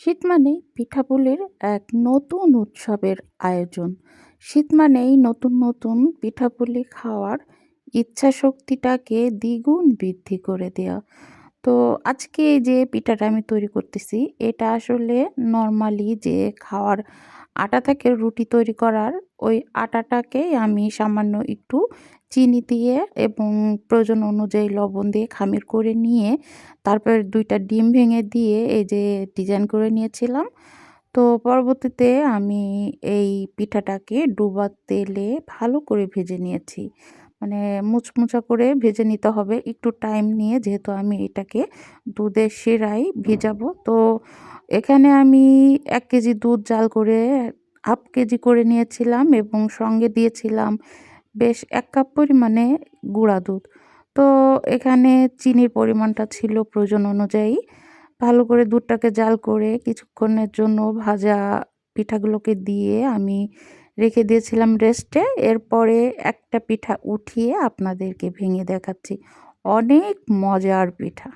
শীত মানেই পিঠাপুলির এক নতুন উৎসবের আয়োজন। শীত মানেই নতুন নতুন পিঠাপুলি খাওয়ার ইচ্ছা শক্তিটাকে দ্বিগুণ বৃদ্ধি করে দেওয়া। তো আজকে এই যে পিঠাটা আমি তৈরি করতেছি, এটা আসলে নরমালি যে খাওয়ার আটা থেকে রুটি তৈরি করার, ওই আটাটাকেই আমি সামান্য একটু চিনি দিয়ে এবং প্রয়োজন অনুযায়ী লবণ দিয়ে খামির করে নিয়ে তারপর ২ টা ডিম ভেঙে দিয়ে এই যে ডিজাইন করে নিয়েছিলাম। তো পরবর্তীতে আমি এই পিঠাটাকে ডুবা তেলে ভালো করে ভেজে নিয়েছি। মানে মুচমুচা করে ভেজে নিতে হবে একটু টাইম নিয়ে, যেহেতু আমি এটাকে দুধের শিরায় ভিজাবো। তো এখানে আমি ১ কেজি দুধ জাল করে ১/২ কেজি করে নিয়েছিলাম এবং সঙ্গে দিয়েছিলাম বেশ ১ কাপ পরিমাণে গুঁড়া দুধ। তো এখানে চিনির পরিমাণটা ছিল প্রয়োজন অনুযায়ী। ভালো করে দুধটাকে জাল করে কিছুক্ষণের জন্য ভাজা পিঠাগুলোকে দিয়ে আমি রেখে দিয়েছিলাম রেস্টে। এরপরে একটা পিঠা উঠিয়ে আপনাদেরকে ভেঙে দেখাচ্ছি। অনেক মজার পিঠা।